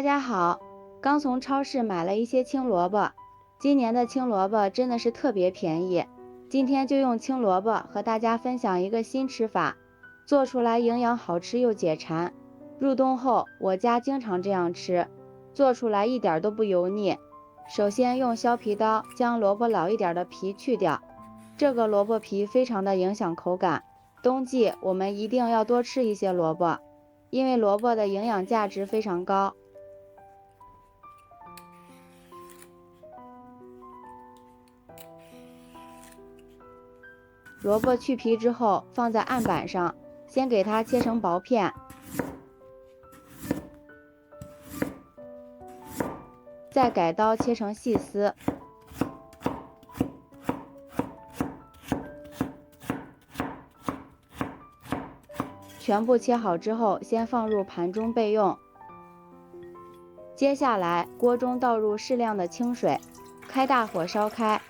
大家好，刚从超市买了一些青萝卜，今年的青萝卜真的是特别便宜。今天就用青萝卜和大家分享一个新吃法，做出来营养好吃又解馋。入冬后，我家经常这样吃，做出来一点都不油腻。首先用削皮刀将萝卜老一点的皮去掉，这个萝卜皮非常的影响口感。冬季我们一定要多吃一些萝卜，因为萝卜的营养价值非常高。萝卜去皮之后放在案板上，先给它切成薄片，再改刀切成细丝。全部切好之后，先放入盘中备用。接下来，锅中倒入适量的清水，开大火烧开。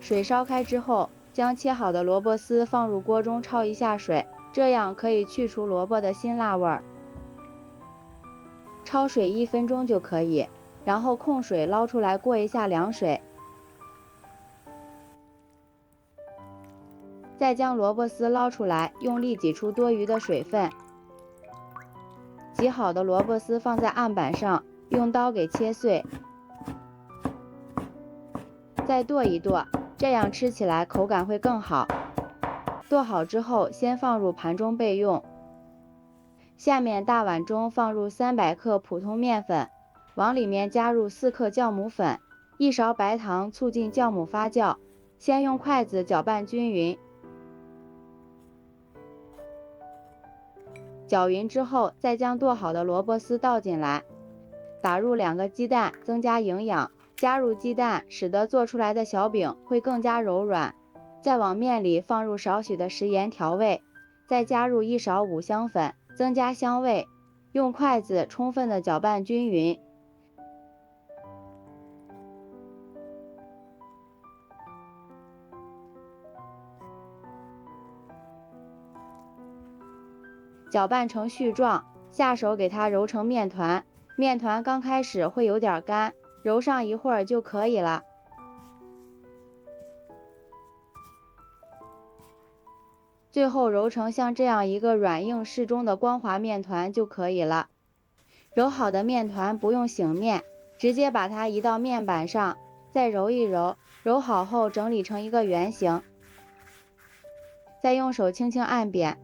水烧开之后，将切好的萝卜丝放入锅中焯一下水，这样可以去除萝卜的辛辣味儿。焯水1分钟就可以，然后控水捞出来过一下凉水。再将萝卜丝捞出来，用力挤出多余的水分。挤好的萝卜丝放在案板上，用刀给切碎，再剁一剁，这样吃起来口感会更好。剁好之后，先放入盘中备用。下面大碗中放入300克普通面粉，往里面加入4克酵母粉，1勺白糖，促进酵母发酵。先用筷子搅拌均匀。搅匀之后，再将剁好的萝卜丝倒进来，打入2个鸡蛋，增加营养。加入鸡蛋，使得做出来的小饼会更加柔软。再往面里放入少许的食盐调味，再加入1勺五香粉，增加香味。用筷子充分的搅拌均匀。搅拌成絮状，下手给它揉成面团。面团刚开始会有点干，揉上一会儿就可以了。最后揉成像这样一个软硬适中的光滑面团就可以了。揉好的面团不用醒面，直接把它移到面板上，再揉一揉，揉好后整理成一个圆形，再用手轻轻按扁。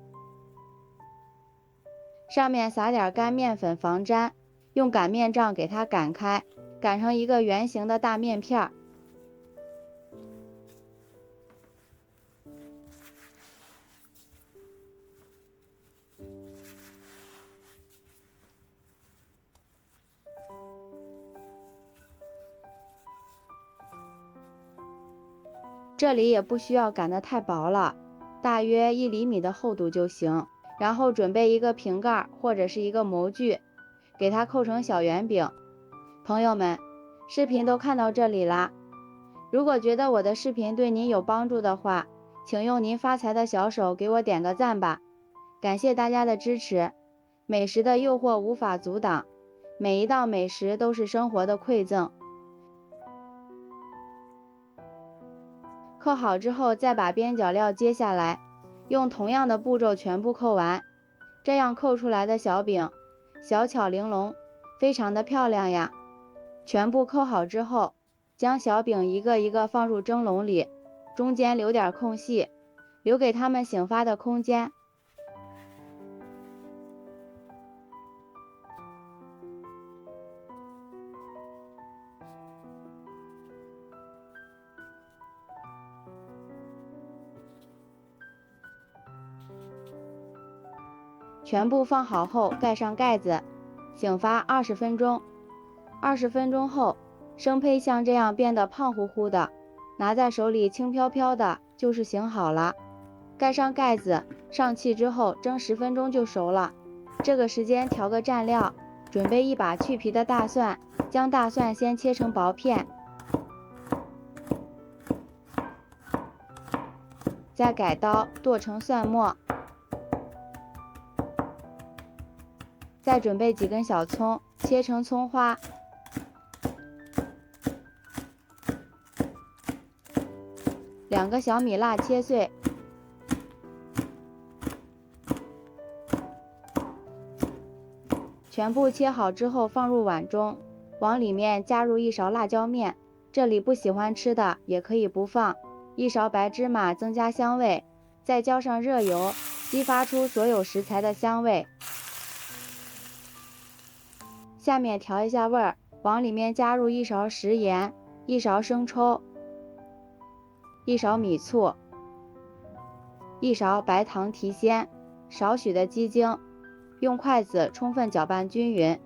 上面撒点干面粉防粘，用擀面杖给它擀开，擀成一个圆形的大面片儿。这里也不需要擀得太薄了，大约1厘米的厚度就行。然后准备一个瓶盖或者是一个模具，给它扣成小圆饼。朋友们，视频都看到这里啦，如果觉得我的视频对您有帮助的话，请用您发财的小手给我点个赞吧，感谢大家的支持。美食的诱惑无法阻挡，每一道美食都是生活的馈赠。扣好之后，再把边角料揭下来，用同样的步骤全部扣完，这样扣出来的小饼小巧玲珑，非常的漂亮呀。全部扣好之后，将小饼一个一个放入蒸笼里，中间留点空隙，留给它们醒发的空间。全部放好后，盖上盖子，醒发20分钟。20分钟后，生胚像这样变得胖乎乎的，拿在手里轻飘飘的，就是醒好了。盖上盖子，上气之后蒸10分钟就熟了。这个时间调个蘸料，准备一把去皮的大蒜，将大蒜先切成薄片，再改刀剁成蒜末。再准备几根小葱，切成葱花。2个小米辣切碎。全部切好之后放入碗中，往里面加入1勺辣椒面，这里不喜欢吃的也可以不放。1勺白芝麻增加香味，再浇上热油，激发出所有食材的香味。下面调一下味儿，往里面加入1勺食盐、1勺生抽、1勺米醋、1勺白糖提鲜，少许的鸡精，用筷子充分搅拌均匀。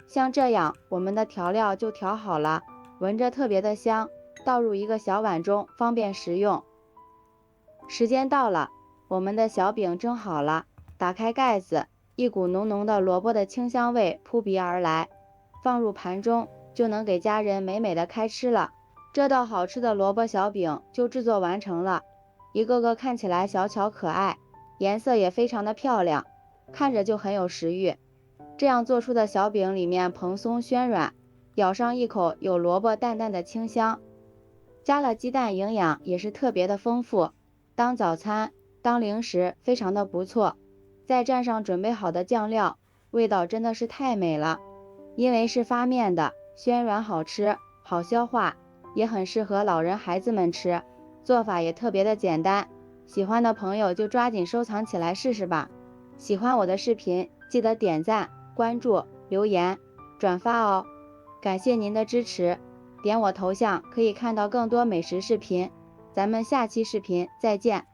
像这样，我们的调料就调好了，闻着特别的香，倒入一个小碗中，方便食用。时间到了，我们的小饼蒸好了，打开盖子，一股浓浓的萝卜的清香味扑鼻而来，放入盘中，就能给家人美美的开吃了。这道好吃的萝卜小饼就制作完成了，一个个看起来小巧可爱，颜色也非常的漂亮，看着就很有食欲。这样做出的小饼里面蓬松暄软，咬上一口有萝卜淡淡的清香，加了鸡蛋，营养也是特别的丰富，当早餐当零食非常的不错。再蘸上准备好的酱料，味道真的是太美了。因为是发面的，暄软好吃，好消化，也很适合老人孩子们吃，做法也特别的简单。喜欢的朋友就抓紧收藏起来试试吧。喜欢我的视频，记得点赞、关注、留言、转发哦。感谢您的支持，点我头像可以看到更多美食视频。咱们下期视频再见。